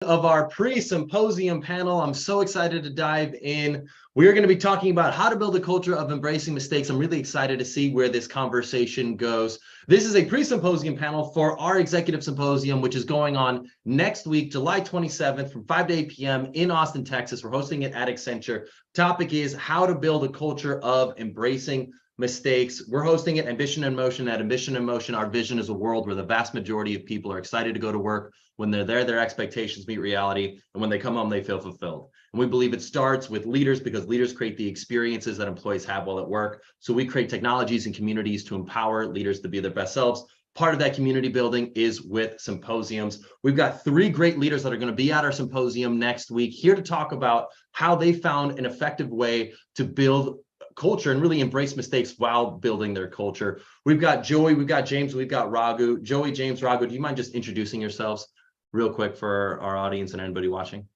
Of our pre-symposium panel. I'm so excited to dive in. We're going to be talking about how to build a culture of embracing mistakes. I'm really excited to see where this conversation goes. This is a pre-symposium panel for our executive symposium, which is going on next week, July 27th from 5 to 8 p.m. in Austin, Texas. We're hosting it at Accenture. Topic is how to build a culture of embracing mistakes. We're hosting it Ambition in Motion. At Ambition in Motion, our vision is a world where the vast majority of people are excited to go to work. When they're there, their expectations meet reality. And when they come home, they feel fulfilled. And we believe it starts with leaders because leaders create the experiences that employees have while at work. So we create technologies and communities to empower leaders to be their best selves. Part of that community building is with symposiums. We've got 3 great leaders that are going to be at our symposium next week here to talk about how they found an effective way to build culture and really embrace mistakes while building their culture. We've got Joey, we've got James, we've got Raghu. Joey, James, Raghu, do you mind just introducing yourselves real quick for our audience and anybody watching?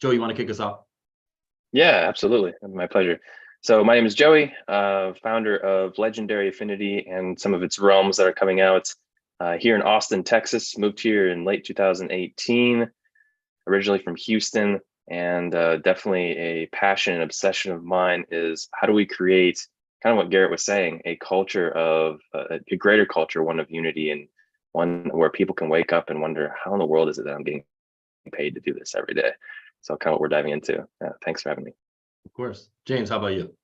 Joey, you want to kick us off? Yeah, absolutely. My pleasure. So my name is Joey, founder of Legendary Affinity and some of its realms that are coming out here in Austin, Texas. Moved here in late 2018, originally from Houston. And definitely a passion and obsession of mine is how do we create kind of what Garrett was saying, a culture of a greater culture, one of unity and one where people can wake up and wonder how in the world is it that I'm getting paid to do this every day? So kind of what we're diving into. Thanks for having me. Of course. James, how about you?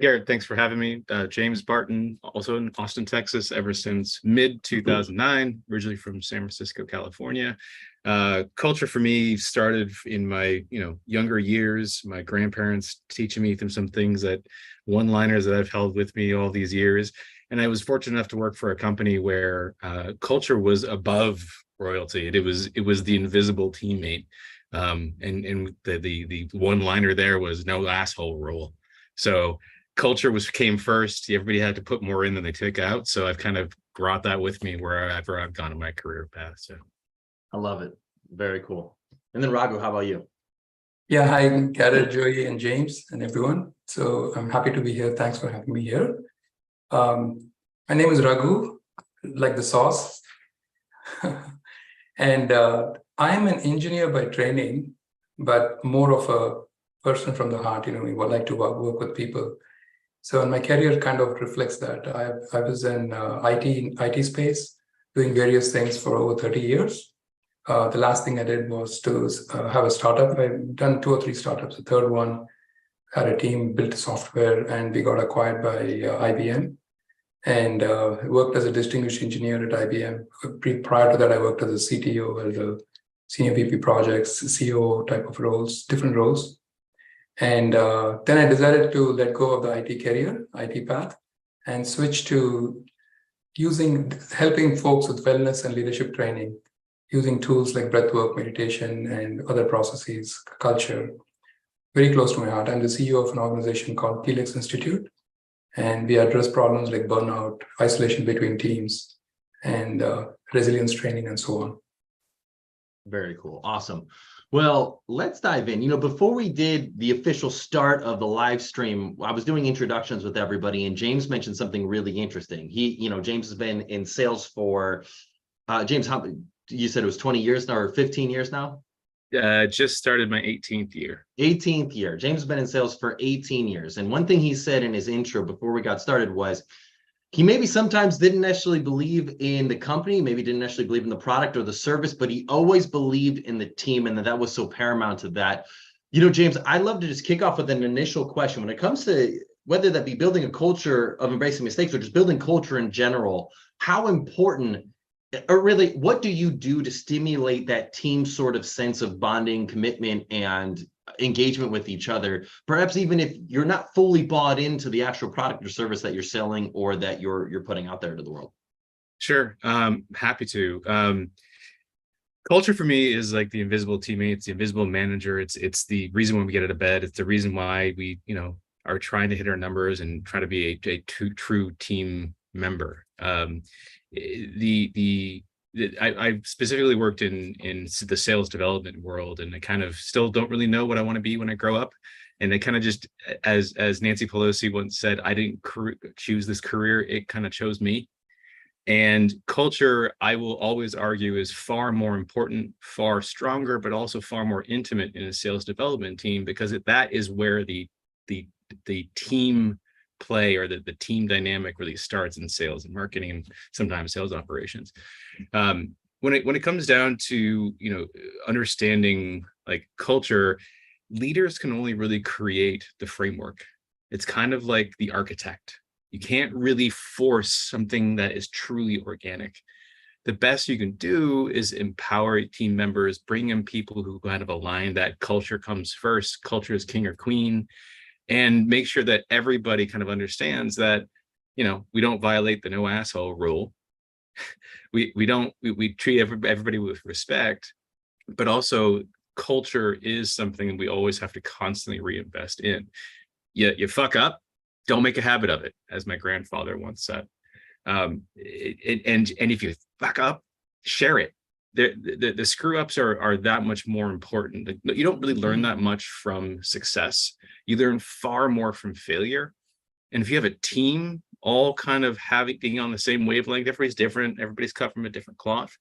Garrett, thanks for having me. James Barton, also in Austin, Texas, ever since mid-2009, originally from San Francisco, California. Culture for me started in my younger years, my grandparents teaching me some things that one-liners that I've held with me all these years. And I was fortunate enough to work for a company where culture was above royalty. It was the invisible teammate. And the one-liner there was no asshole rule. So culture came first. Everybody had to put more in than they took out. So I've kind of brought that with me wherever I've gone in my career path. So I love it. Very cool. And then Raghu, how about you? Yeah, hi, Garrett, Joey, and James, and everyone. So I'm happy to be here. Thanks for having me here. My name is Raghu, like the sauce. And I'm an engineer by training, but more of a person from the heart. We would like to work with people. So my career kind of reflects that. I was in IT space, doing various things for over 30 years. The last thing I did was to have a startup. I've done 2 or 3 startups. The third one had a team, built software, and we got acquired by IBM. And worked as a distinguished engineer at IBM. Prior to that, I worked as a CTO, as a senior VP projects, CEO type of roles, different roles. And then I decided to let go of the IT career, IT path, and switch to helping folks with wellness and leadership training, using tools like breathwork, meditation, and other processes, culture, very close to my heart. I'm the CEO of an organization called Helix Institute, and we address problems like burnout, isolation between teams, and resilience training, and so on. Very cool. Awesome. Well, let's dive in. Before we did the official start of the live stream, I was doing introductions with everybody, and James mentioned something really interesting. James has been in sales for, James, how you said it was 20 years now or 15 years now? Just started my 18th year. 18th year. James has been in sales for 18 years. And one thing he said in his intro before we got started was he maybe sometimes didn't necessarily believe in the company, maybe didn't necessarily believe in the product or the service, but he always believed in the team, and that was so paramount to that. James, I'd love to just kick off with an initial question. When it comes to whether that be building a culture of embracing mistakes or just building culture in general, how important, or really, what do you do to stimulate that team sort of sense of bonding, commitment, and engagement with each other, perhaps even if you're not fully bought into the actual product or service that you're selling or that you're putting out there to the world? Sure. Happy to. Culture for me is like the invisible teammate, it's the invisible manager. It's the reason when we get out of bed. It's the reason why we, are trying to hit our numbers and try to be a true team member. I specifically worked in the sales development world, and I kind of still don't really know what I want to be when I grow up. And it kind of just, as Nancy Pelosi once said, I didn't choose this career, it kind of chose me. And culture, I will always argue, is far more important, far stronger, but also far more intimate in a sales development team, because that is where the team play, or the team dynamic really starts in sales and marketing, and sometimes sales operations. When it comes down to, understanding like culture, leaders can only really create the framework. It's kind of like the architect. You can't really force something that is truly organic. The best you can do is empower team members, bring in people who kind of align that culture comes first, culture is king or queen, and make sure that everybody kind of understands that, we don't violate the no asshole rule. We treat everybody with respect, but also culture is something we always have to constantly reinvest in. You fuck up, don't make a habit of it, as my grandfather once said. And if you fuck up, share it. The screw ups are that much more important. You don't really learn that much from success. You learn far more from failure. And if you have a team all kind of being on the same wavelength, everybody's different, everybody's cut from a different cloth.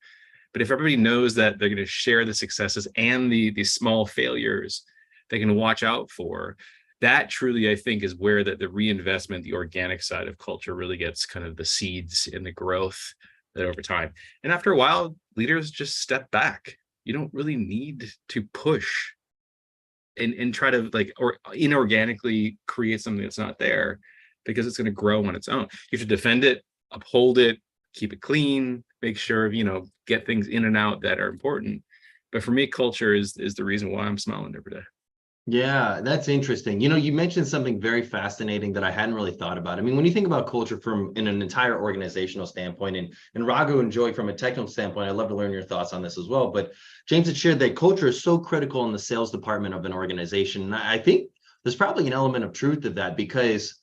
But if everybody knows that they're going to share the successes and the small failures they can watch out for, that truly, I think, is where the reinvestment, the organic side of culture really gets kind of the seeds in the growth that over time. And after a while, leaders just step back. You don't really need to push and try to or inorganically create something that's not there, because it's going to grow on its own. You have to defend it, uphold it, keep it clean, make sure, get things in and out that are important. But for me, culture is the reason why I'm smiling every day. Yeah, that's interesting. You mentioned something very fascinating that I hadn't really thought about. I mean, when you think about culture in an entire organizational standpoint, and Raghu and Joy from a technical standpoint, I'd love to learn your thoughts on this as well. But James had shared that culture is so critical in the sales department of an organization. And I think there's probably an element of truth to that, because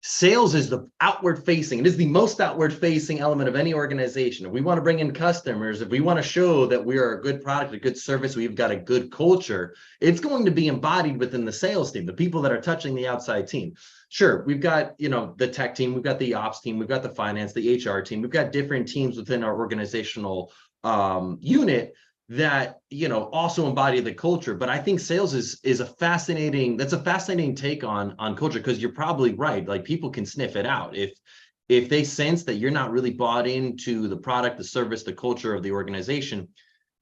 sales is the outward facing. It is the most outward facing element of any organization. If we want to bring in customers, if we want to show that we are a good product, a good service, we've got a good culture, it's going to be embodied within the sales team, the people that are touching the outside team. Sure, we've got, the tech team, we've got the ops team, we've got the finance, the HR team, we've got different teams within our organizational unit that also embody the culture. But I think sales is a fascinating take on culture, because you're probably right. Like, people can sniff it out if they sense that you're not really bought into the product, the service, the culture of the organization.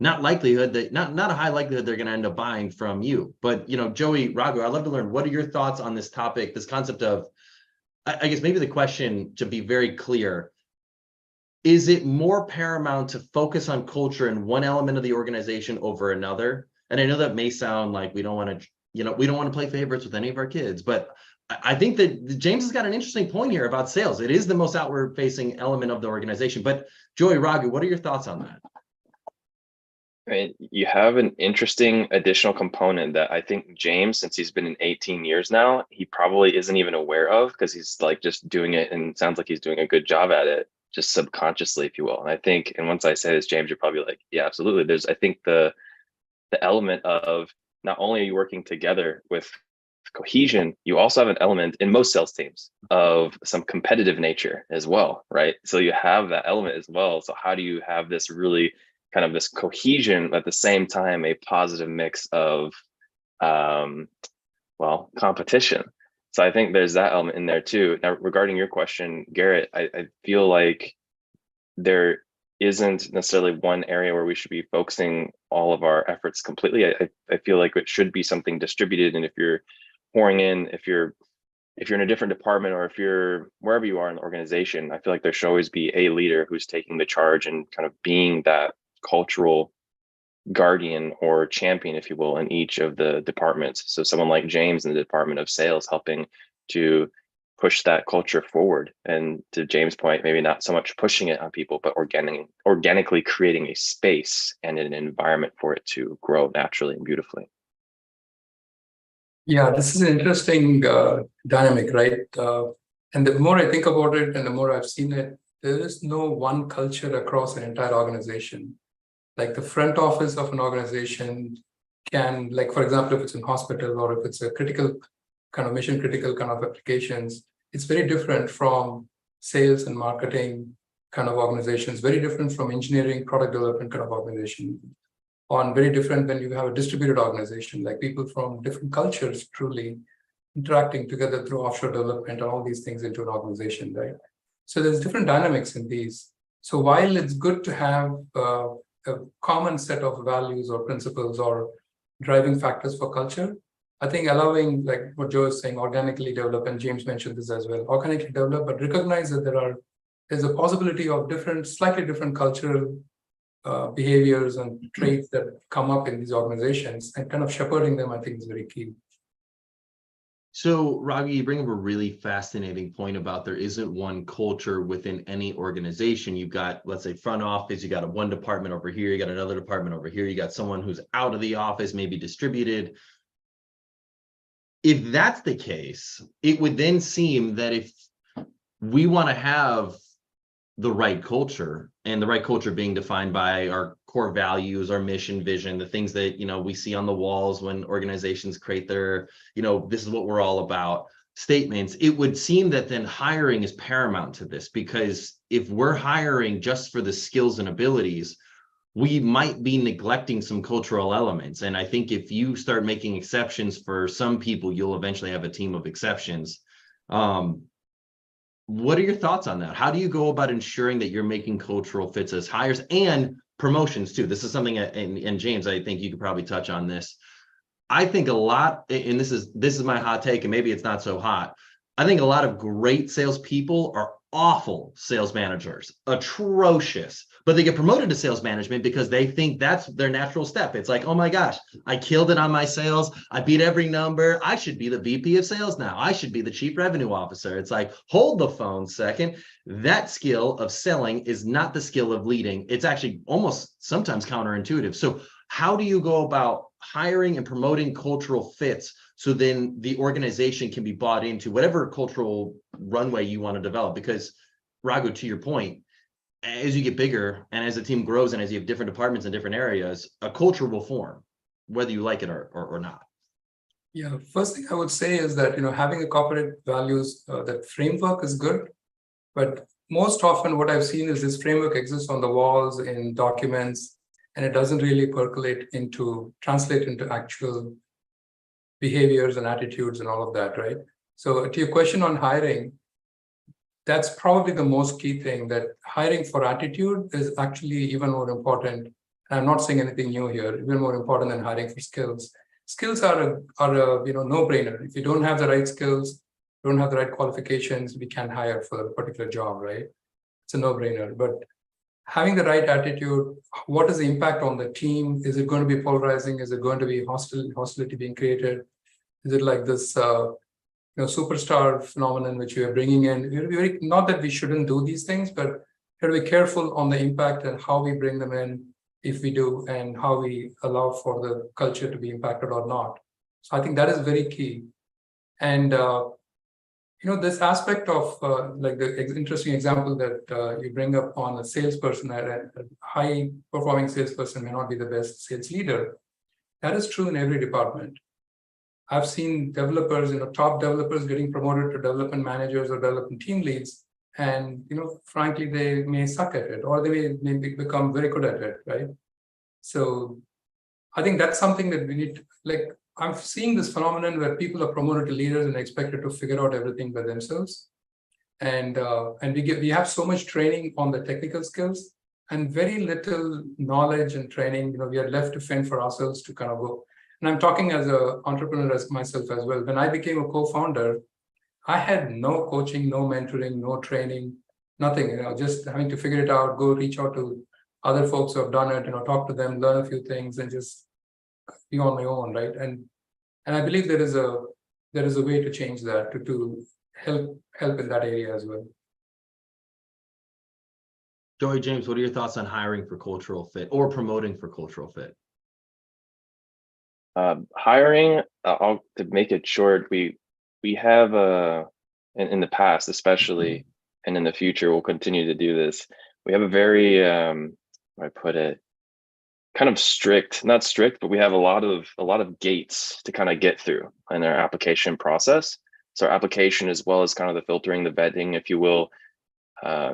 Not a high likelihood they're going to end up buying from you. But Joey, Raghu, I'd love to learn, what are your thoughts on this topic, this concept of, I guess maybe the question, to be very clear, is it more paramount to focus on culture in one element of the organization over another? And I know that may sound like we don't want to play favorites with any of our kids, but I think that James has got an interesting point here about sales. It is the most outward facing element of the organization. But Joey, Raghu, what are your thoughts on that? Right. You have an interesting additional component that I think James, since he's been in 18 years now, he probably isn't even aware of, because he's just doing it, and it sounds like he's doing a good job at it, just subconsciously, if you will. And I think, and once I say this, James, you're probably like, yeah, absolutely. There's, I think, the element of not only are you working together with cohesion, you also have an element in most sales teams of some competitive nature as well, right? So you have that element as well. So how do you have this really kind of this cohesion, at the same time a positive mix of competition? So I think there's that element in there too. Now, regarding your question, Garrett, I feel like there isn't necessarily one area where we should be focusing all of our efforts completely. I feel like it should be something distributed. And if you're pouring in, if you're in a different department, or if you're wherever you are in the organization, I feel like there should always be a leader who's taking the charge and kind of being that cultural guardian or champion, if you will, in each of the departments. So someone like James in the Department of Sales, helping to push that culture forward. And to James' point, maybe not so much pushing it on people, but organically creating a space and an environment for it to grow naturally and beautifully. Yeah, this is an interesting dynamic, right? And the more I think about it and the more I've seen it, there is no one culture across an entire organization. Like, the front office of an organization can, like, for example, if it's in hospital or if it's a critical kind of mission critical kind of applications, it's very different from sales and marketing kind of organizations, very different from engineering, product development kind of organization, on very different when you have a distributed organization, like people from different cultures truly interacting together through offshore development and all these things into an organization, right? So there's different dynamics in these. So while it's good to have a common set of values or principles or driving factors for culture, I think allowing, like what Joe is saying, organically develop, and James mentioned this as well, organically develop, but recognize that there's a possibility of slightly different cultural behaviors and traits that come up in these organizations, and kind of shepherding them, I think, is very key. So, Raghu, you bring up a really fascinating point about there isn't one culture within any organization. You've got, let's say, front office, you got one department over here, you got another department over here, you got someone who's out of the office, maybe distributed. If that's the case, it would then seem that if we want to have the right culture, and the right culture being defined by our core values, our mission, vision, the things that, we see on the walls when organizations create their, this is what we're all about statements, it would seem that then hiring is paramount to this, because if we're hiring just for the skills and abilities, we might be neglecting some cultural elements. And I think if you start making exceptions for some people, you'll eventually have a team of exceptions. What are your thoughts on that? How do you go about ensuring that you're making cultural fits as hires and promotions too? This is something, and James, I think you could probably touch on this. I think a lot, and this is my hot take, and maybe it's not so hot. I think a lot of great salespeople are awful sales managers, atrocious, but they get promoted to sales management because they think that's their natural step. It's like, oh my gosh, I killed it on my sales. I beat every number. I should be the VP of sales now. I should be the chief revenue officer. It's like, hold the phone second. That skill of selling is not the skill of leading. It's actually almost sometimes counterintuitive. So how do you go about hiring and promoting cultural fits so then the organization can be bought into whatever cultural runway you want to develop? Because, Raghu, to your point, as you get bigger and as the team grows and as you have different departments in different areas, a culture will form, whether you like it or not. Yeah, first thing I would say is that, having a corporate values, that framework is good, but most often what I've seen is this framework exists on the walls in documents, and it doesn't really translate into actual behaviors and attitudes and all of that, right? So to your question on hiring, that's probably the most key thing, that hiring for attitude is actually even more important. And I'm not saying anything new here, even more important than hiring for skills. Skills are a no-brainer. If you don't have the right skills, don't have the right qualifications, we can't hire for a particular job, right? It's a no-brainer. But having the right attitude, what is the impact on the team? Is it going to be polarizing? Is it going to be hostility being created? Is it like this superstar phenomenon which we are bringing in? Not that we shouldn't do these things, but we have to be careful on the impact and how we bring them in, if we do, and how we allow for the culture to be impacted or not. So I think that is very key. And this aspect of like the interesting example that you bring up on a salesperson, a high performing salesperson may not be the best sales leader. That is true in every department. I've seen developers, top developers getting promoted to development managers or development team leads, and frankly, they may suck at it, or they may become very good at it, right? So I think that's something that we need to, I'm seeing this phenomenon where people are promoted to leaders and expected to figure out everything by themselves. And we have so much training on the technical skills and very little knowledge and training. We are left to fend for ourselves to kind of go. And I'm talking as an entrepreneur as myself as well. When I became a co-founder, I had no coaching, no mentoring, no training, nothing, just having to figure it out, go reach out to other folks who have done it, talk to them, learn a few things, and just be on my own, right? And I believe there is a way to change that, to help in that area as well. Joey, James, what are your thoughts on hiring for cultural fit or promoting for cultural fit? Hiring, to make it short, we have in the past, especially, and in the future, we'll continue to do this. We have a very, how do I put it, kind of not strict, but we have a lot of gates to kind of get through in our application process. So our application, as well as kind of the filtering, the vetting, if you will,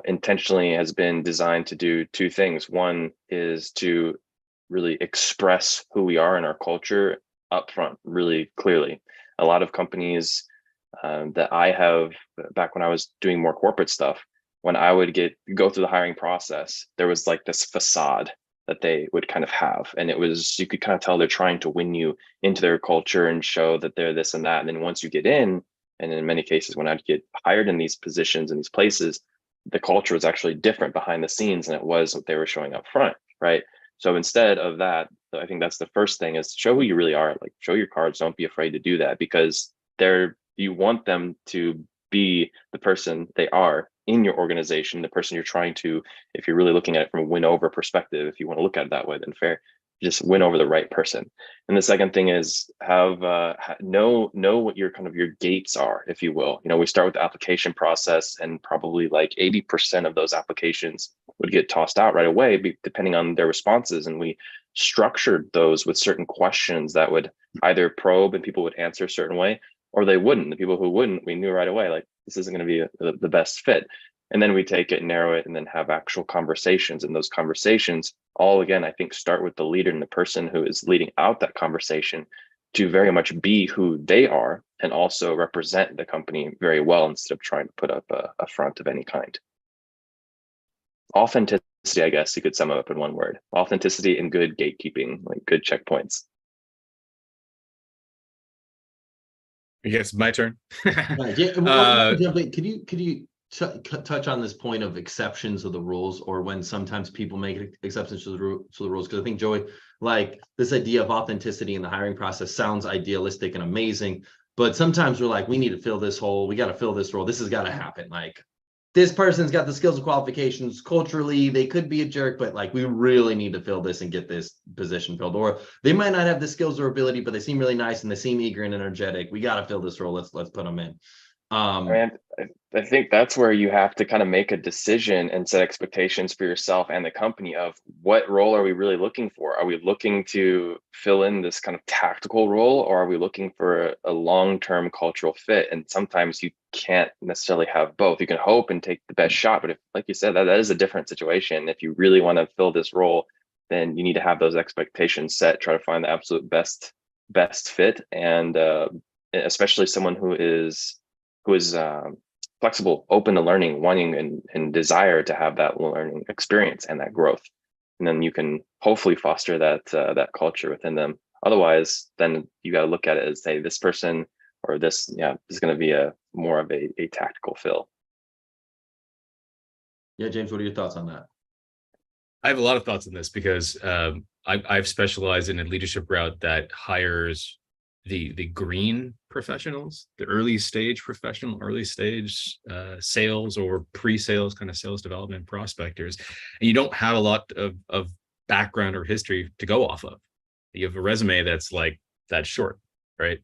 intentionally has been designed to do two things. One is to really express who we are in our culture upfront, really clearly. A lot of companies that I have, back when I was doing more corporate stuff, when I would go through the hiring process, there was like this facade that they would kind of have. And it was, you could kind of tell they're trying to win you into their culture and show that they're this and that. And then once you get in, and in many cases, when I'd get hired in these positions in these places, the culture was actually different behind the scenes than it was what they were showing up front, right? So instead of that, I think that's the first thing, is show who you really are. Like, show your cards. Don't be afraid to do that, because you want them to be the person they are in your organization, the person you're trying to, if you're really looking at it from a win over perspective, if you want to look at it that way, then fair, just win over the right person. And the second thing is know what your kind of your gates are, if you will. We start with the application process, and probably like 80% of those applications would get tossed out right away, depending on their responses. And we structured those with certain questions that would either probe and people would answer a certain way, or they wouldn't. The people who wouldn't, we knew right away, like, this isn't going to be the best fit. And then we take it, narrow it, and then have actual conversations. And those conversations all, again, I think, start with the leader and the person who is leading out that conversation to very much be who they are, and also represent the company very well, instead of trying to put up a front of any kind. Authenticity, I guess you could sum it up in one word: authenticity and good gatekeeping, like good checkpoints. I guess my turn. Right. Yeah. Could you touch on this point of exceptions of the rules, or when sometimes people make exceptions to the rules? Because I think, Joey, like, this idea of authenticity in the hiring process sounds idealistic and amazing, but sometimes we're like, we need to fill this hole, we got to fill this role, this has got to happen. Like, this person's got the skills and qualifications, culturally they could be a jerk, but like, we really need to fill this and get this position filled. Or they might not have the skills or ability, but they seem really nice and they seem eager and energetic, we got to fill this role, let's put them in. I think that's where you have to kind of make a decision and set expectations for yourself and the company of what role are we really looking for? Are we looking to fill in this kind of tactical role, or are we looking for a long-term cultural fit? And sometimes you can't necessarily have both. You can hope and take the best shot, but if, like you said, that is a different situation. If you really want to fill this role, then you need to have those expectations set, try to find the absolute best fit, and especially someone who is flexible, open to learning, wanting and desire to have that learning experience and that growth. And then you can hopefully foster that culture within them. Otherwise, then you got to look at it as, say, this person or this is going to be more of a tactical fill. Yeah, James, what are your thoughts on that? I have a lot of thoughts on this, because I've specialized in a leadership route that hires the green professionals, the early stage sales or pre-sales kind of sales development prospectors. And you don't have a lot of background or history to go off of. You have a resume that's like that short, right?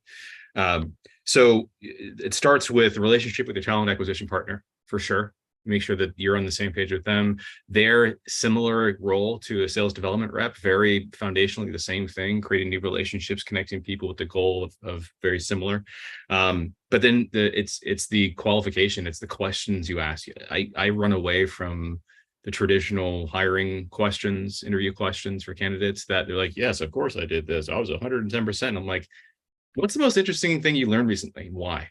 So it starts with a relationship with your talent acquisition partner, for sure. Make sure that you're on the same page with them. Their similar role to a sales development rep, very foundationally the same thing, creating new relationships, connecting people with the goal of very similar. But then it's the qualification, it's the questions you ask. I run away from the traditional hiring questions, interview questions for candidates that they're like, yes, of course I did this, I was 110%. I'm like, what's the most interesting thing you learned recently? Why?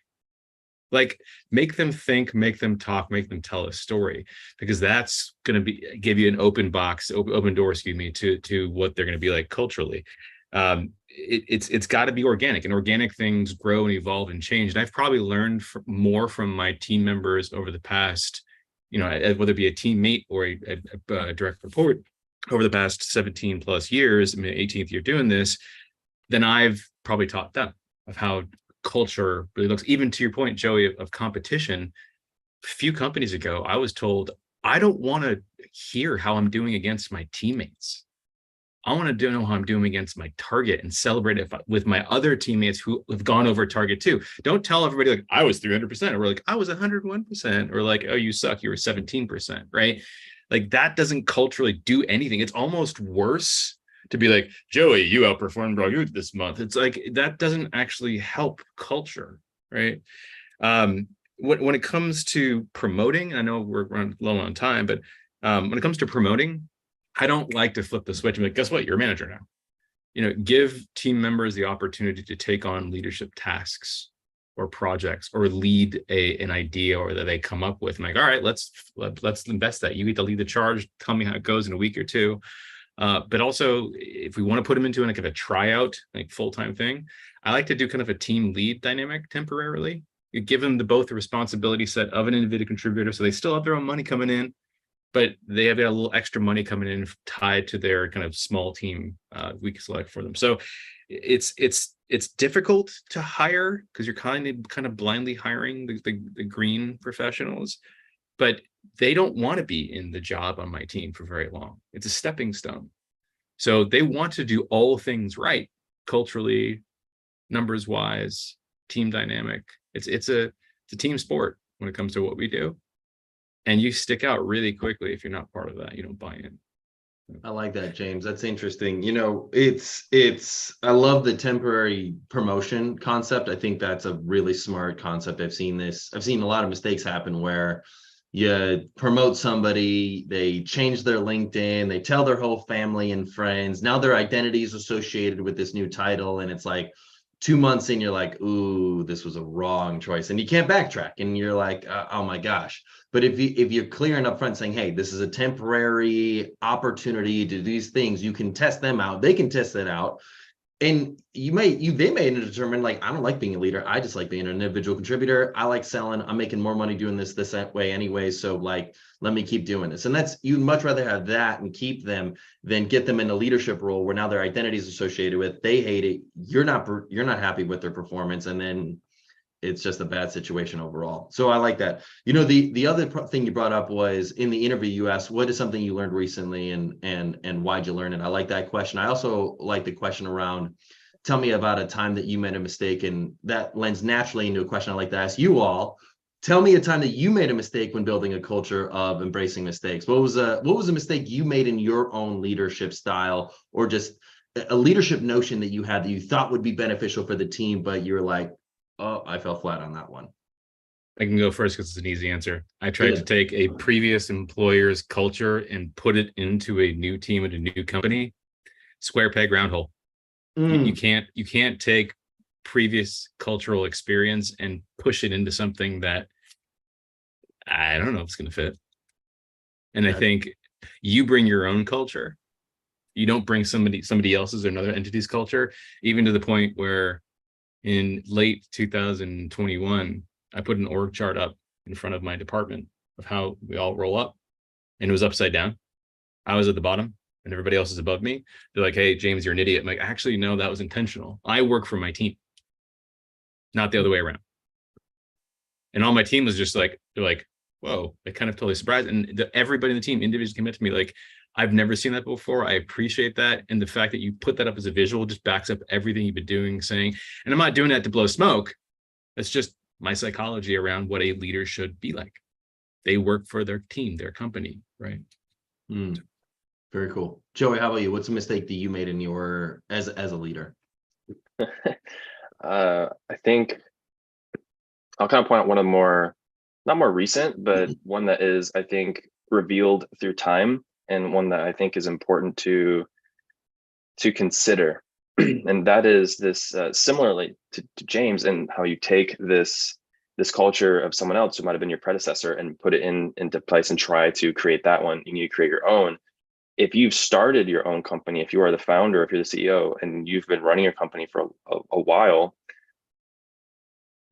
Like, make them think, make them talk, make them tell a story, because that's going to give you an open door, to what they're going to be like culturally. It's got to be organic, and organic things grow and evolve and change. And I've probably learned more from my team members over the past, whether it be a teammate or a direct report over the past 17 plus years, 18th year doing this, than I've probably taught them of how culture really looks. Even to your point, Joey, of competition, a few companies ago, I was told, I don't want to hear how I'm doing against my teammates. I want to know how I'm doing against my target and celebrate it with my other teammates who have gone over target too. Don't tell everybody like, I was 300%, or like, I was 101%, or like, oh, you suck, you were 17%, right? Like, that doesn't culturally do anything. It's almost worse to be like, Joey, you outperformed Raghunath this month. It's like, that doesn't actually help culture, right? when it comes to promoting, I know we're running low on time, but when it comes to promoting, I don't like to flip the switch and be like, guess what? You're a manager now. Give team members the opportunity to take on leadership tasks or projects or lead an idea or that they come up with. I'm like, all right, let's invest that. You get to lead the charge. Tell me how it goes in a week or two. But also, if we want to put them into like a tryout, like full-time thing, I like to do kind of a team lead dynamic temporarily. You give them both the responsibility set of an individual contributor, so they still have their own money coming in, but they have got a little extra money coming in tied to their kind of small team we can select for them. So it's difficult to hire because you're kind of blindly hiring the green professionals, but they don't want to be in the job on my team for very long. It's a stepping stone. So they want to do all things right, culturally, numbers wise, team dynamic. It's a team sport when it comes to what we do. And you stick out really quickly if you're not part of that. You don't buy in. I like that, James. That's interesting. I love the temporary promotion concept. I think that's a really smart concept. I've seen a lot of mistakes happen where you promote somebody, they change their LinkedIn, they tell their whole family and friends. Now their identity is associated with this new title. And it's like 2 months in, you're like, ooh, this was a wrong choice. And you can't backtrack. And you're like, oh my gosh. But if you're clear and upfront saying, hey, this is a temporary opportunity to do these things, you can test them out. They can test it out. And they may determine, like, I don't like being a leader. I just like being an individual contributor. I like selling. I'm making more money doing this way anyway. So like, let me keep doing this. And you'd much rather have that and keep them than get them in a leadership role where now their identity is associated with, they hate it. You're not happy with their performance. And then it's just a bad situation overall. So I like that. The other thing you brought up was in the interview, you asked, what is something you learned recently and why'd you learn it? I like that question. I also like the question around, tell me about a time that you made a mistake, and that lends naturally into a question I like to ask you all. Tell me a time that you made a mistake when building a culture of embracing mistakes. What was a mistake you made in your own leadership style, or just a leadership notion that you had that you thought would be beneficial for the team, but you were like, oh, I fell flat on that one. I can go first because it's an easy answer. I tried to take a previous employer's culture and put it into a new team at a new company. Square peg, round hole. You can't take previous cultural experience and push it into something that I don't know if it's going to fit. And I think you bring your own culture. You don't bring somebody else's or another entity's culture, even to the point where in late 2021, I put an org chart up in front of my department of how we all roll up, and it was upside down. I was at the bottom and everybody else is above me. They're like, hey, James, you're an idiot. I'm like, actually, no, that was intentional. I work for my team, not the other way around. And all my team was just like, they're like, whoa, they kind of totally surprised. And everybody in the team individually came up to me like, I've never seen that before. I appreciate that. And the fact that you put that up as a visual just backs up everything you've been doing, saying, and I'm not doing that to blow smoke. It's just my psychology around what a leader should be like. They work for their team, their company, right? Very cool. Joey, how about you? What's a mistake that you made in as a leader? I think I'll kind of point out one of the not more recent, but one that is, I think, revealed through time, and one that I think is important to consider. And that is this, similarly to James, and how you take this culture of someone else who might have been your predecessor and put it into place and try to create that one. You need to create your own. If you've started your own company, if you are the founder, if you're the CEO, and you've been running your company for a while,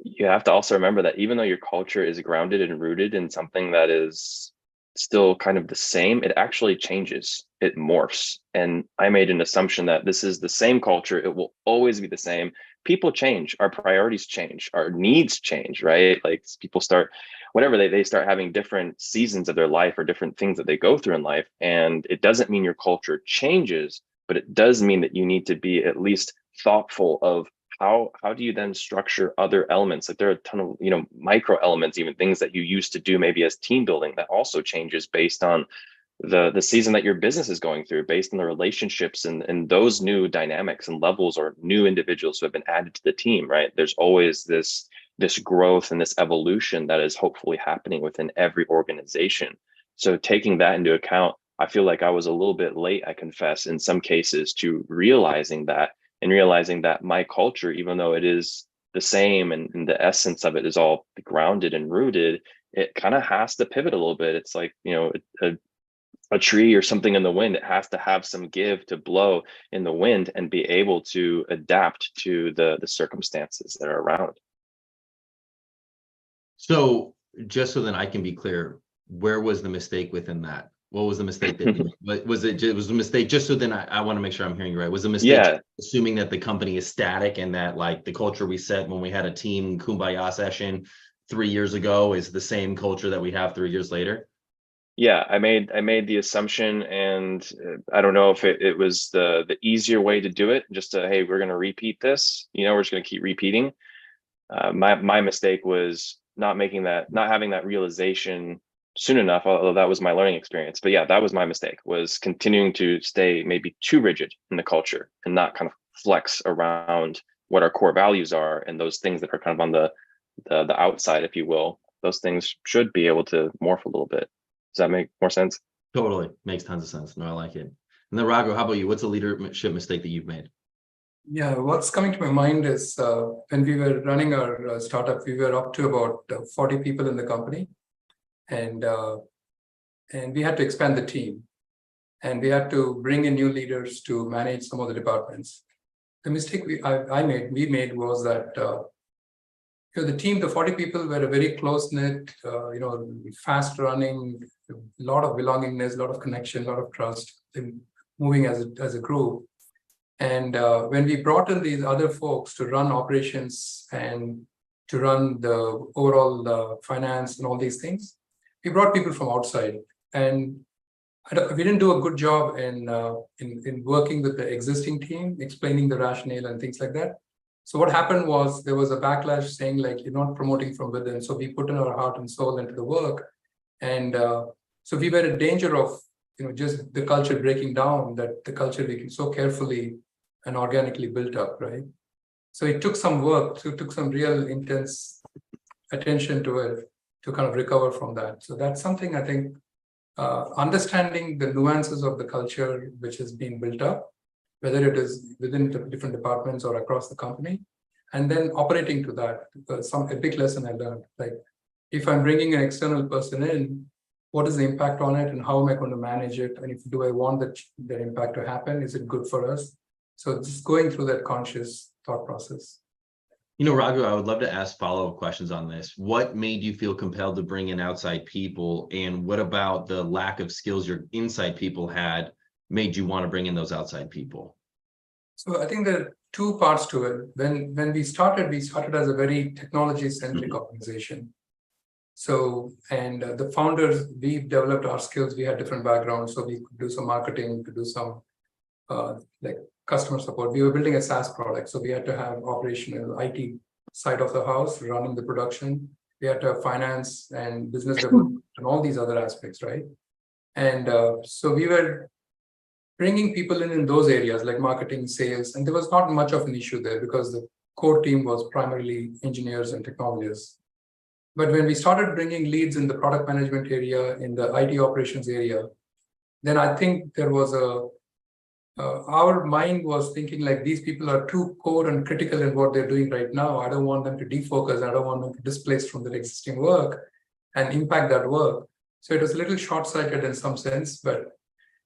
you have to also remember that even though your culture is grounded and rooted in something that is still kind of the same, it actually changes, it morphs. And I made an assumption that this is the same culture, it will always be the same. People change, our priorities change, our needs change, right? Like people start, whatever, they start having different seasons of their life or different things that they go through in life. And it doesn't mean your culture changes, but it does mean that you need to be at least thoughtful of how do you then structure other elements? Like there are a ton of, micro elements, even things that you used to do maybe as team building that also changes based on the season that your business is going through, based on the relationships and those new dynamics and levels or new individuals who have been added to the team, right? There's always this this growth and this evolution that is hopefully happening within every organization. So taking that into account, I feel like I was a little bit late, I confess, in some cases, to realizing that, and realizing that my culture, even though it is the same and the essence of it is all grounded and rooted, it kind of has to pivot a little bit. It's like, you know, a tree or something in the wind. It has to have some give to blow in the wind and be able to adapt to the circumstances that are around. So just so that I can be clear, where was the mistake within that? What was the mistake that you made? Was it a mistake? Just so then I want to make sure I'm hearing you right. Was the mistake assuming that the company is static and that like the culture we set when we had a team kumbaya session 3 years ago is the same culture that we have 3 years later? Yeah, I made the assumption, and I don't know if it was the easier way to do it, just to, hey, we're going to repeat this, you know, we're just going to keep repeating. My mistake was not having that realization soon enough, although that was my learning experience. But yeah, that was my mistake, was continuing to stay maybe too rigid in the culture and not kind of flex around what our core values are, and those things that are kind of on the outside, if you will. Those things should be able to morph a little bit. Does that make more sense? Totally. Makes tons of sense. No, I like it. And then Raghu, how about you? What's a leadership mistake that you've made? Yeah, what's coming to my mind is when we were running our startup, we were up to about 40 people in the company, and we had to expand the team, and we had to bring in new leaders to manage some of the departments. The mistake we made was that the team, the 40 people, were a very close knit, fast running, a lot of belongingness, a lot of connection, a lot of trust, moving as a group. And when we brought in these other folks to run operations and to run the overall finance and all these things, we brought people from outside, and we didn't do a good job in working with the existing team, explaining the rationale and things like that. So what happened was there was a backlash saying like, you're not promoting from within. So we put in our heart and soul into the work, and so we were in danger of just the culture breaking down, that the culture we so carefully and organically built up, right? So it took some work, it took some real intense attention to it to kind of recover from that. So that's something I think, understanding the nuances of the culture which has been built up, whether it is within the different departments or across the company, and then operating to that. A big lesson I learned, like if I'm bringing an external person in, what is the impact on it and how am I going to manage it? And do I want that impact to happen? Is it good for us? So just going through that conscious thought process. Raghu, I would love to ask follow-up questions on this. What made you feel compelled to bring in outside people? And what about the lack of skills your inside people had made you want to bring in those outside people? So I think there are two parts to it. When we started as a very technology-centric organization. So, and the founders, we developed our skills. We had different backgrounds, so we could do some marketing, to do some like customer support. We were building a SaaS product, so we had to have operational IT side of the house running the production. We had to have finance and business development and all these other aspects, right? And so we were bringing people in those areas like marketing, sales, and there was not much of an issue there because the core team was primarily engineers and technologists. But when we started bringing leads in the product management area, in the IT operations area, then I think there was our mind was thinking like, these people are too core and critical in what they're doing right now. I don't want them to defocus. I don't want them to displace from their existing work and impact that work. So it was a little short-sighted in some sense,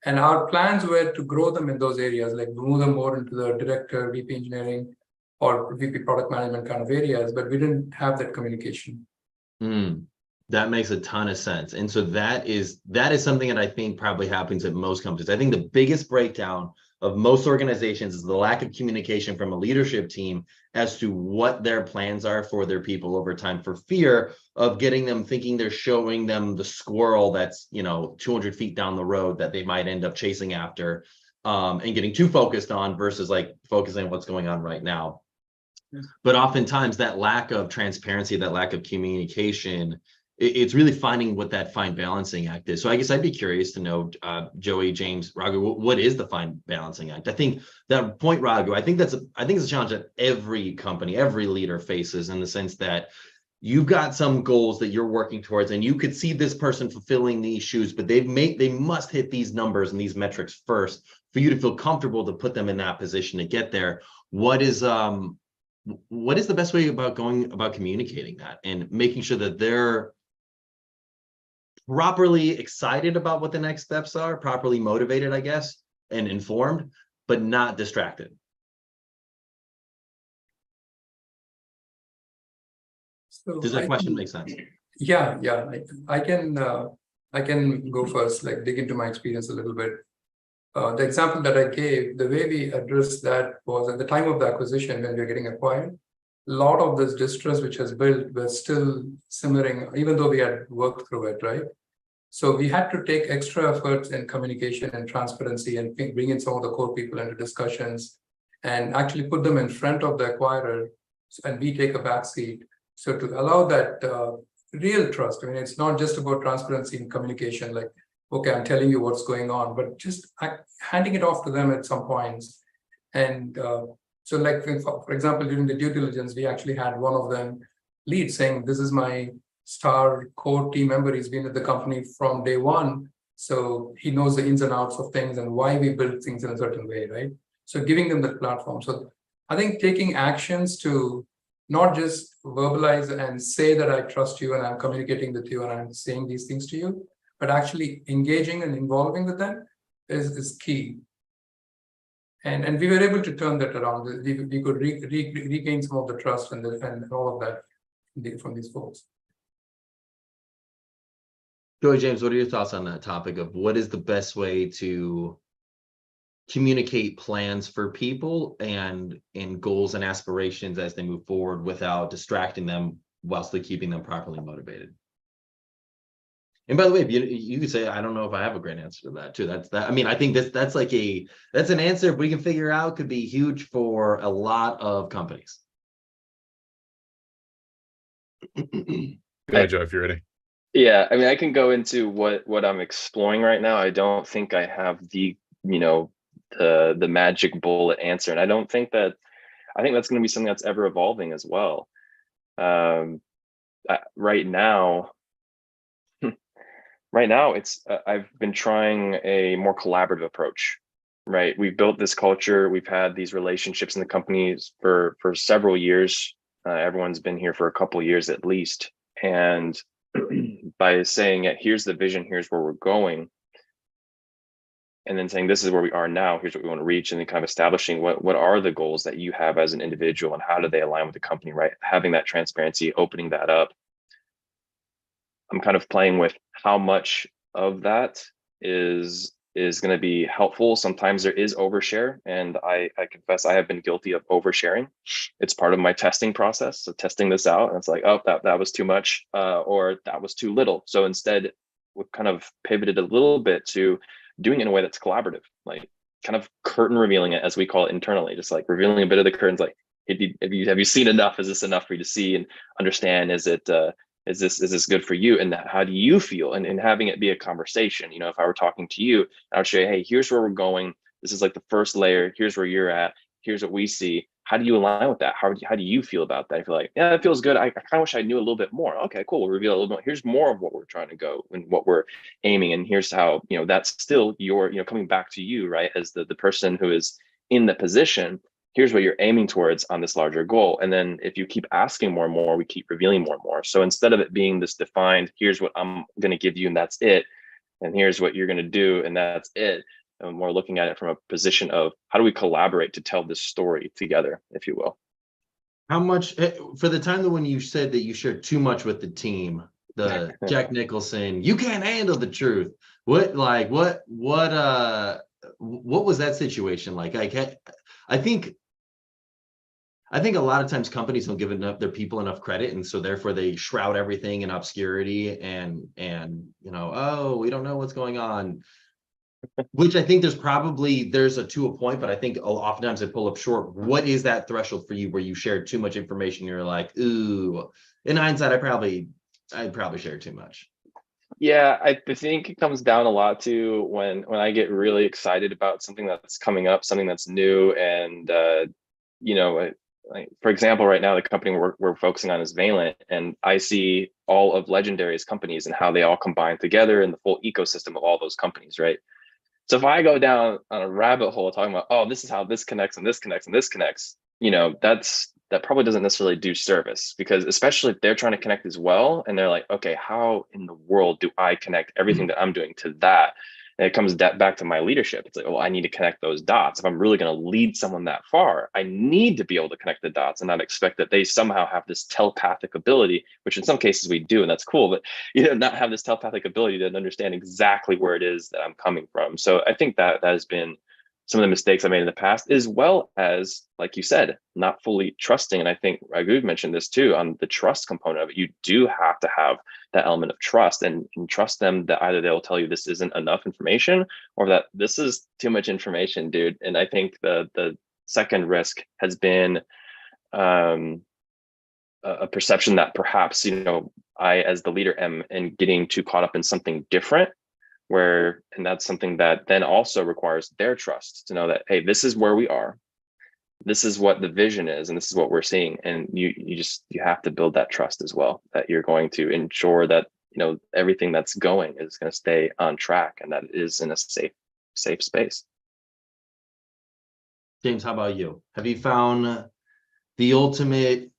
and our plans were to grow them in those areas, like move them more into the director, VP engineering, or VP product management kind of areas, but we didn't have that communication. That makes a ton of sense. And so that is something that I think probably happens at most companies. I think the biggest breakdown of most organizations is the lack of communication from a leadership team as to what their plans are for their people over time, for fear of getting them thinking they're showing them the squirrel that's 200 feet down the road that they might end up chasing after, and getting too focused on versus like focusing on what's going on right now. But oftentimes that lack of transparency, that lack of communication it's really finding what that fine balancing act is. So I guess I'd be curious to know, Joey, James, Raghu, what is the fine balancing act? I think that point, Raghu, I think it's a challenge that every company, every leader faces, in the sense that you've got some goals that you're working towards, and you could see this person fulfilling these shoes, but they must hit these numbers and these metrics first for you to feel comfortable to put them in that position to get there. What is the best way about going about communicating that and making sure that they're properly excited about what the next steps are, properly motivated, I guess, and informed, but not distracted? So Does that question make sense? Yeah, I can go first, like dig into my experience a little bit. The example that I gave, the way we addressed that was at the time of the acquisition, when we were getting acquired, a lot of this distrust which has built was still simmering, even though we had worked through it, right? So we had to take extra efforts in communication and transparency and bring in some of the core people into discussions and actually put them in front of the acquirer, and we take a back seat. So to allow that real trust, I mean, it's not just about transparency and communication, like, okay, I'm telling you what's going on, but just handing it off to them at some points. And so like, for example, during the due diligence, we actually had one of them lead saying, this is my star core team member. He's been at the company from day one. So he knows the ins and outs of things and why we build things in a certain way, right? So giving them that platform. So I think taking actions to not just verbalize and say that I trust you and I'm communicating with you and I'm saying these things to you, but actually engaging and involving with them is key. And we were able to turn that around. We could regain some of the trust and all of that from these folks. Joey, James, what are your thoughts on that topic of what is the best way to communicate plans for people and goals and aspirations as they move forward without distracting them while still keeping them properly motivated? And by the way, you could say, I don't know if I have a great answer to that too. I mean, I think that's an answer, if we can figure out, could be huge for a lot of companies. Go ahead, Joe, if you're ready. Yeah, I mean, I can go into what I'm exploring right now. I don't think I have the magic bullet answer, and I think that's going to be something that's ever evolving as well. Right now, it's I've been trying a more collaborative approach. Right, we've built this culture. We've had these relationships in the companies for several years. Everyone's been here for a couple of years at least, and by saying, yeah, here's the vision, here's where we're going, and then saying, this is where we are now, here's what we want to reach, and then kind of establishing what are the goals that you have as an individual and how do they align with the company, right? Having that transparency, opening that up. I'm kind of playing with how much of that is going to be helpful. Sometimes there is overshare, and I confess I have been guilty of oversharing. It's part of my testing process. So testing this out, and it's like, oh, that was too much, or that was too little. So instead, we've kind of pivoted a little bit to doing it in a way that's collaborative, like kind of curtain revealing it, as we call it internally, just like revealing a bit of the curtains. Like, have you seen enough? Is this enough for you to see and understand? Is this good for you? And how do you feel? And having it be a conversation. You know, if I were talking to you, I would say, hey, here's where we're going. This is like the first layer. Here's where you're at. Here's what we see. How do you align with that? How do you feel about that? If you're like, yeah, that feels good. I kind of wish I knew a little bit more. Okay, cool. We'll reveal a little bit. Here's more of what we're trying to go and what we're aiming. And here's how, that's still your, coming back to you, right? As the person who is in the position, here's what you're aiming towards on this larger goal. And then if you keep asking more and more, we keep revealing more and more. So instead of it being this defined, here's what I'm going to give you and that's it, and here's what you're going to do and that's it, and we're looking at it from a position of how do we collaborate to tell this story together, if you will. How much, for the time that when you said that you shared too much with the team, the Jack Nicholson, you can't handle the truth. What was that situation like? I think a lot of times companies don't give their people enough credit, and so therefore they shroud everything in obscurity and oh, we don't know what's going on. Which I think there's to a point, but I think oftentimes they pull up short. What is that threshold for you where you shared too much information? You're like, ooh, in hindsight, I probably I probably share too much. Yeah, I think it comes down a lot to when I get really excited about something that's coming up, something that's new, and like for example, right now the company we're focusing on is Valent, and I see all of Legendary's companies and how they all combine together in the full ecosystem of all those companies, right? So if I go down on a rabbit hole talking about, oh, this is how this connects and this connects and this connects, that probably doesn't necessarily do service, because especially if they're trying to connect as well, and they're like, okay, how in the world do I connect everything that I'm doing to that? And it comes back to my leadership. It's like, oh, I need to connect those dots. If I'm really going to lead someone that far, I need to be able to connect the dots and not expect that they somehow have this telepathic ability, which in some cases we do, and that's cool, but not have this telepathic ability to understand exactly where it is that I'm coming from. So I think that has been some of the mistakes I made in the past, as well as, like you said, not fully trusting. And I think Raghu mentioned this too, on the trust component of it. You do have to have that element of trust, and trust them that either they'll tell you this isn't enough information, or that this is too much information, dude. And I think the second risk has been a perception that perhaps, I, as the leader, am getting too caught up in something different, and that's something that then also requires their trust to know that, hey, this is where we are, this is what the vision is, and this is what we're seeing. And you have to build that trust as well, that you're going to ensure that everything that's going is going to stay on track, and that it is in a safe space. James, how about you? Have you found the ultimate,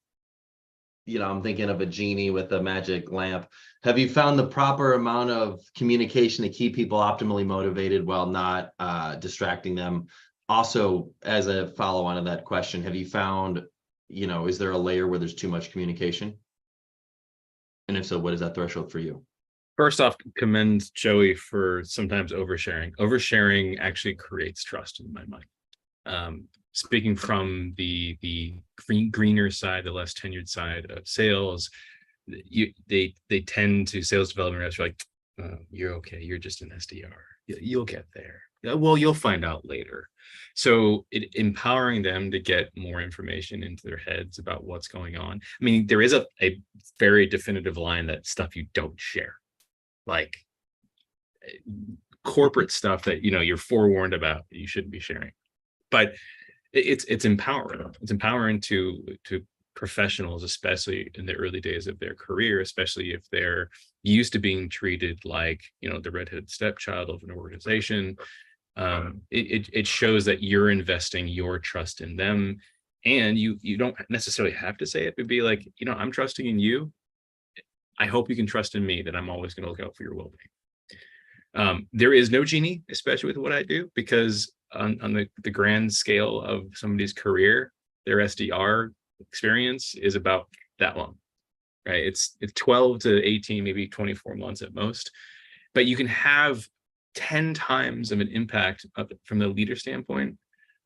I'm thinking of a genie with a magic lamp. Have you found the proper amount of communication to keep people optimally motivated while not distracting them? Also, as a follow-on of that question, have you found, is there a layer where there's too much communication? And if so, what is that threshold for you? First off, commend Joey for sometimes oversharing. Oversharing actually creates trust in my mind. Speaking from the greener side, the less tenured side of sales, they tend to, sales development reps are like, oh, you're okay, you're just an SDR, you'll get there. Well, you'll find out later. So empowering them to get more information into their heads about what's going on. I mean, there is a very definitive line that stuff you don't share, like corporate stuff that you're forewarned about that you shouldn't be sharing. But it's empowering. It's empowering to professionals, especially in the early days of their career, especially if they're used to being treated like the redheaded stepchild of an organization. It shows that you're investing your trust in them, and you don't necessarily have to say it, but be like, I'm trusting in you. I hope you can trust in me that I'm always going to look out for your well-being. There is no genie, especially with what I do, because on the grand scale of somebody's career, their SDR experience is about that long, right? It's 12 to 18, maybe 24 months at most, but you can have 10 times of an impact from the leader standpoint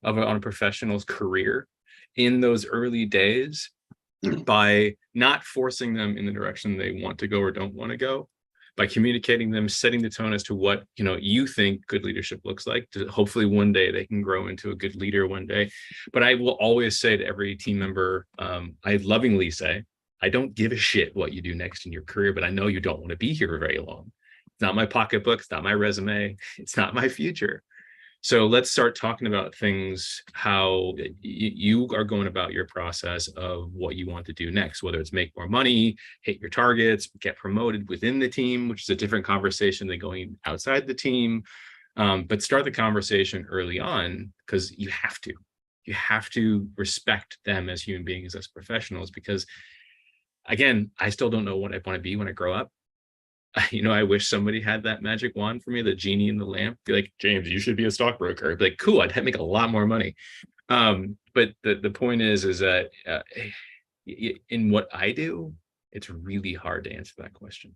on a professional's career in those early days by not forcing them in the direction they want to go or don't want to go, by communicating them, setting the tone as to what you think good leadership looks like, to hopefully one day they can grow into a good leader one day. But I will always say to every team member, I lovingly say, I don't give a shit what you do next in your career, but I know you don't want to be here very long. It's not my pocketbook, it's not my resume, it's not my future. So let's start talking about things, how you are going about your process of what you want to do next, whether it's make more money, hit your targets, get promoted within the team, which is a different conversation than going outside the team. But start the conversation early on, because you have to respect them as human beings, as professionals, because again, I still don't know what I want to be when I grow up. I wish somebody had that magic wand for me, the genie in the lamp. Be like, James, you should be a stockbroker. I'd be like, cool, I'd make a lot more money. But the point is that in what I do, it's really hard to answer that question.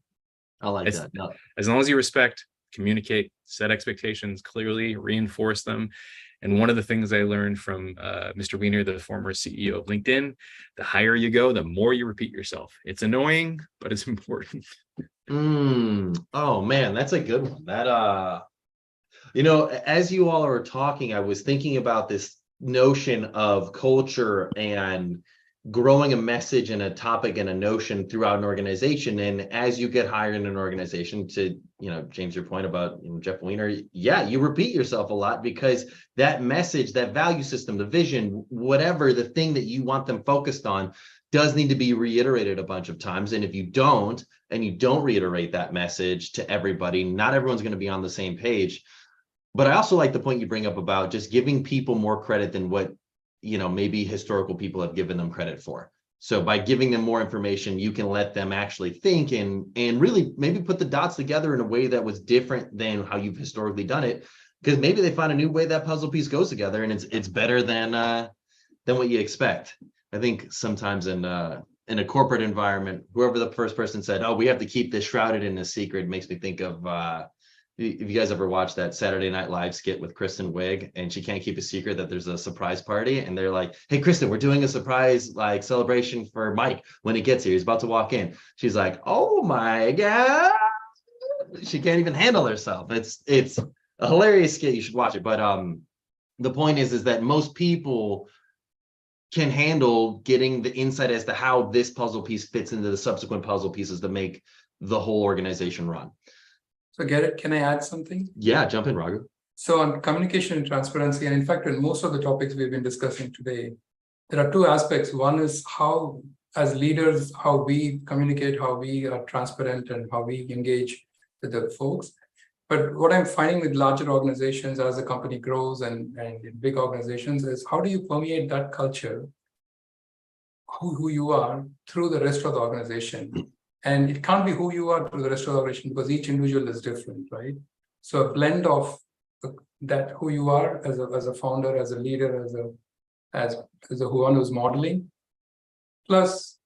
I like that. No. As long as you respect, communicate, set expectations clearly, reinforce them. And one of the things I learned from Mr. Weiner, the former CEO of LinkedIn, the higher you go, the more you repeat yourself. It's annoying, but it's important. Oh man, that's a good one. That as you all are talking, I was thinking about this notion of culture and growing a message and a topic and a notion throughout an organization. And as you get higher in an organization, to, James, your point about, Jeff Weiner, yeah, you repeat yourself a lot, because that message, that value system, the vision, whatever the thing that you want them focused on, does need to be reiterated a bunch of times. And if you don't, and you don't reiterate that message to everybody, not everyone's going to be on the same page. But I also like the point you bring up about just giving people more credit than what maybe historical people have given them credit for. So by giving them more information, you can let them actually think and really maybe put the dots together in a way that was different than how you've historically done it, because maybe they find a new way that puzzle piece goes together, and it's better than what you expect. I think sometimes in a corporate environment, whoever the first person said, "Oh, we have to keep this shrouded in a secret," makes me think of if you guys ever watched that Saturday Night Live skit with Kristen Wiig, and she can't keep a secret that there's a surprise party, and they're like, "Hey, Kristen, we're doing a surprise celebration for Mike when he gets here. He's about to walk in." She's like, "Oh my God." She can't even handle herself. It's a hilarious skit. You should watch it. But the point is that most people can handle getting the insight as to how this puzzle piece fits into the subsequent puzzle pieces that make the whole organization run. So Garrett, can I add something? Yeah, jump in, Raghu. So on communication and transparency, and in fact, in most of the topics we've been discussing today, there are two aspects. One is how, as leaders, how we communicate, how we are transparent, and how we engage with the folks. But what I'm finding with larger organizations as the company grows and in big organizations is, how do you permeate that culture, who you are, through the rest of the organization? And it can't be who you are through the rest of the organization, because each individual is different, right? So a blend of that, who you are as a founder, as a leader, as a one who's modeling, plus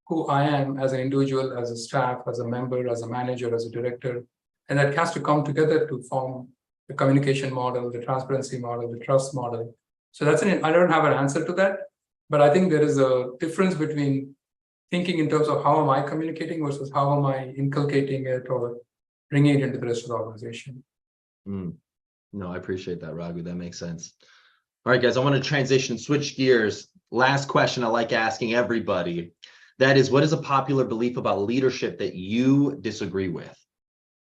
who I am as an individual, as a staff, as a member, as a manager, as a director. And that has to come together to form the communication model, the transparency model, the trust model. So I don't have an answer to that, but I think there is a difference between thinking in terms of how am I communicating versus how am I inculcating it or bringing it into the rest of the organization. No, I appreciate that, Raghu. That makes sense. All right, guys, I want to switch gears. Last question I like asking everybody. That is, what is a popular belief about leadership that you disagree with?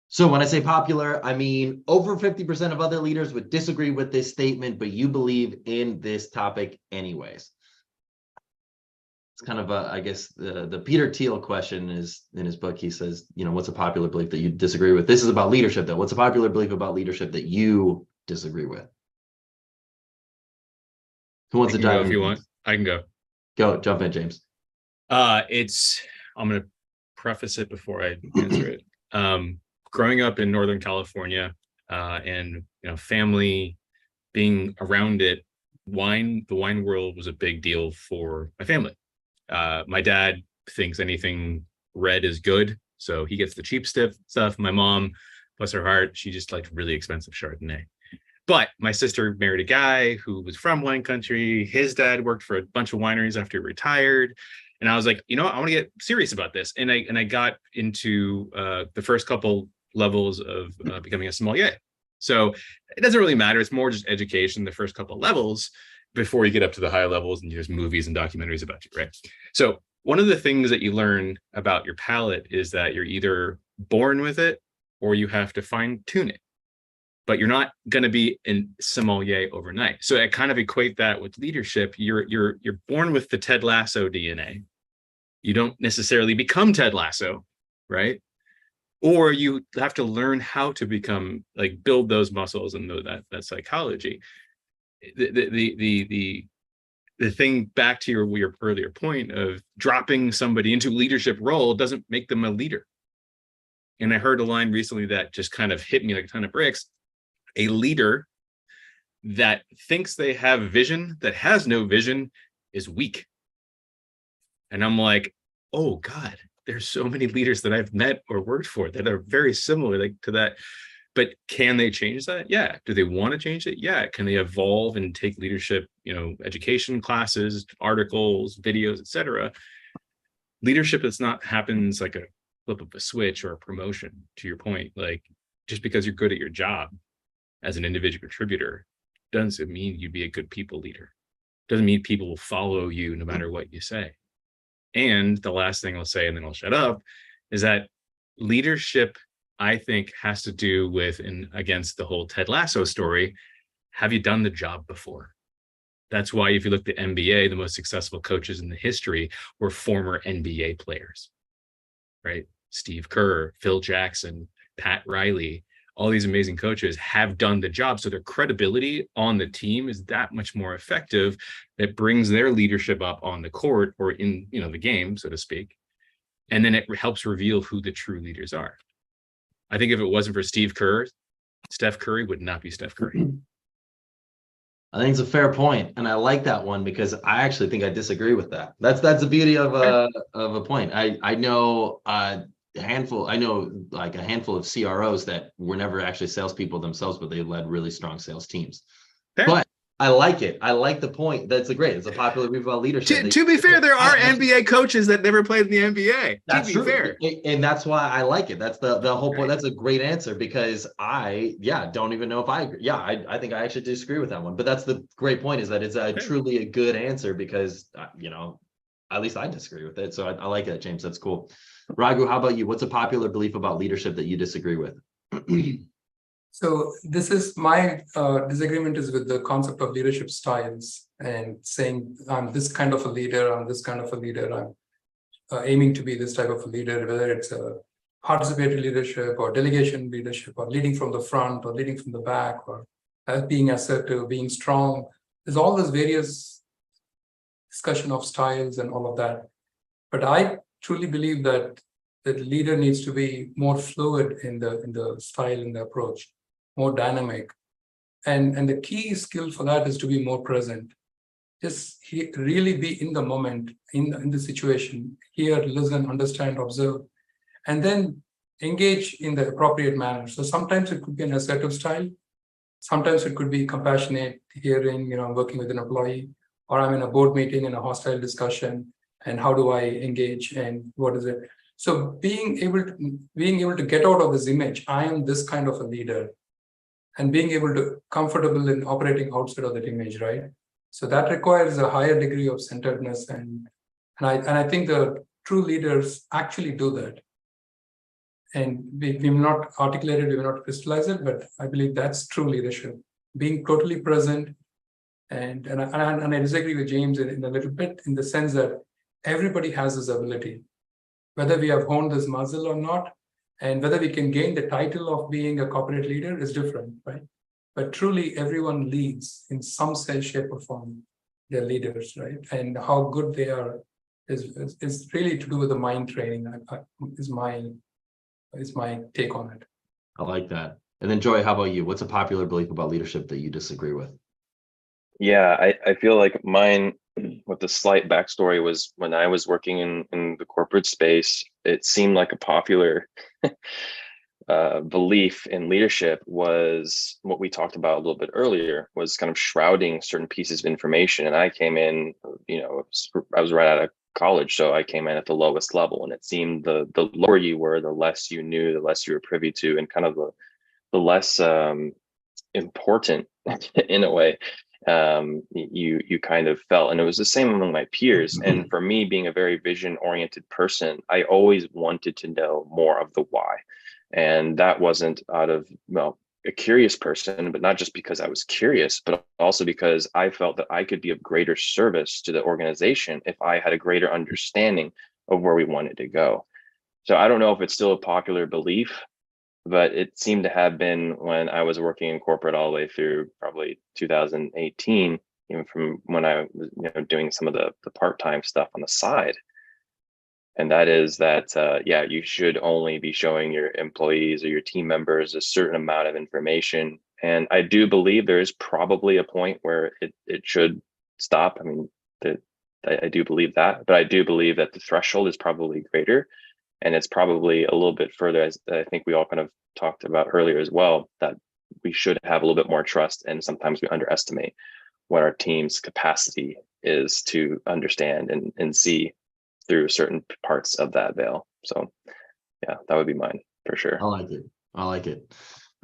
So when I say popular, I mean over 50% of other leaders would disagree with this statement, but you believe in this topic anyways. It's kind of I guess the Peter Thiel question is in his book. He says, what's a popular belief that you disagree with? This is about leadership, though. What's a popular belief about leadership that you disagree with? Who wants to dive in? If you want, I can go. Go, jump in, James. I'm going to preface it before I answer it. Growing up in Northern California, and family being around it, the wine world was a big deal for my family. My dad thinks anything red is good, so he gets the cheap stuff. My mom, bless her heart, she just liked really expensive Chardonnay. But my sister married a guy who was from wine country. His dad worked for a bunch of wineries after he retired. And I was like, I want to get serious about this. And I got into the first couple levels of becoming a sommelier. So it doesn't really matter. It's more just education, the first couple levels, before you get up to the higher levels and there's movies and documentaries about you, right? So one of the things that you learn about your palate is that you're either born with it or you have to fine tune it. But you're not going to be a sommelier overnight. So I kind of equate that with leadership. You're born with the Ted Lasso DNA. You don't necessarily become Ted Lasso, right? Or you have to learn how to become, build those muscles and know that psychology. The thing, back to your earlier point of dropping somebody into a leadership role doesn't make them a leader. And I heard a line recently that just kind of hit me like a ton of bricks. A leader that thinks they have vision, that has no vision, is weak. And I'm like, oh God, there's so many leaders that I've met or worked for that are very similar to that. But can they change that? Yeah. Do they want to change it? Yeah. Can they evolve and take leadership, education classes, articles, videos, etc.? Leadership that's not happens like a flip of a switch or a promotion, to your point. Just because you're good at your job as an individual contributor doesn't mean you'd be a good people leader. Doesn't mean people will follow you no matter what you say. And the last thing I'll say, and then I'll shut up, is that leadership, I think, has to do with, and against the whole Ted Lasso story, have you done the job before? That's why if you look at the NBA, the most successful coaches in the history were former NBA players, right? Steve Kerr, Phil Jackson, Pat Riley, all these amazing coaches have done the job. So their credibility on the team is that much more effective. That brings their leadership up on the court or in, the game, so to speak. And then it helps reveal who the true leaders are. I think if it wasn't for Steve Kerr, Steph Curry would not be Steph Curry. I think it's a fair point, and I like that one because I actually think I disagree with that. That's the beauty of a point. I know a handful of CROs that were never actually salespeople themselves, but they led really strong sales teams. Fair. But I like it. I like the point. It's a popular view about leadership. To be fair, there are NBA coaches that never played in the NBA. That's true. Fair. And that's why I like it. That's the whole point. That's a great answer because I don't even know if I agree. Yeah, I think I actually disagree with that one. But that's the great point, is that it's truly a good answer because, at least I disagree with it. So I like that, James. That's cool. Raghu, how about you? What's a popular belief about leadership that you disagree with? So this is my disagreement is with the concept of leadership styles and saying I'm this kind of a leader, I'm this kind of a leader, I'm aiming to be this type of a leader, whether it's a participatory leadership or delegation leadership or leading from the front or leading from the back or being assertive, being strong. There's all those various discussion of styles and all of that. But I truly believe that the leader needs to be more fluid in the style and the approach, more dynamic. And the key skill for that is to be more present. Just really be in the moment, in the situation, hear, listen, understand, observe, and then engage in the appropriate manner. So sometimes it could be an assertive style. Sometimes it could be compassionate, hearing, working with an employee, or I'm in a board meeting in a hostile discussion, and how do I engage and what is it? So being able to get out of this image, I am this kind of a leader, and being able to comfortable in operating outside of that image, right? So that requires a higher degree of centeredness, and I think the true leaders actually do that. And we will not articulate it, we will not crystallize it, but I believe that's true leadership, being totally present. And I disagree with James in a little bit, in the sense that everybody has this ability, whether we have honed this muscle or not. And whether we can gain the title of being a corporate leader is different, right? But truly, everyone leads in some sense, shape, or form. They're leaders, right? And how good they are is really to do with the mind training. Is my take on it. I like that. And then Joy, how about you? What's a popular belief about leadership that you disagree with? Yeah, I feel like mine, with the slight backstory, was when I was working in the corporate space, it seemed like a popular belief in leadership was what we talked about a little bit earlier, was kind of shrouding certain pieces of information. And I came in, I was right out of college, so I came in at the lowest level, and it seemed the lower you were, the less you knew, the less you were privy to, and kind of the less important in a way you kind of felt. And it was the same among my peers. And for me, being a very vision oriented person, I always wanted to know more of the why. And that wasn't out of, a curious person, but not just because I was curious, but also because I felt that I could be of greater service to the organization if I had a greater understanding of where we wanted to go. So I don't know if it's still a popular belief, but it seemed to have been when I was working in corporate all the way through probably 2018, even from when I was doing some of the part-time stuff on the side. And that is that, you should only be showing your employees or your team members a certain amount of information. And I do believe there is probably a point where it should stop. I mean, I do believe that, but I do believe that the threshold is probably greater. And it's probably a little bit further, as I think we all kind of talked about earlier as well, that we should have a little bit more trust. And sometimes we underestimate what our team's capacity is to understand and see through certain parts of that veil. So yeah, that would be mine for sure. I like it.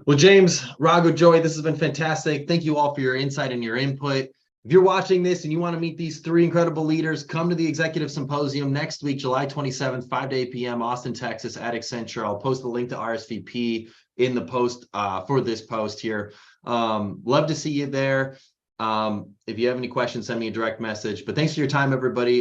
Well, James, Raghu, Joey, this has been fantastic. Thank you all for your insight and your input. If you're watching this and you want to meet these three incredible leaders, come to the Executive Symposium next week, July 27th, 5 to 8 p.m., Austin, Texas at Accenture. I'll post the link to RSVP in the post for this post here. Love to see you there. If you have any questions, send me a direct message. But thanks for your time, everybody.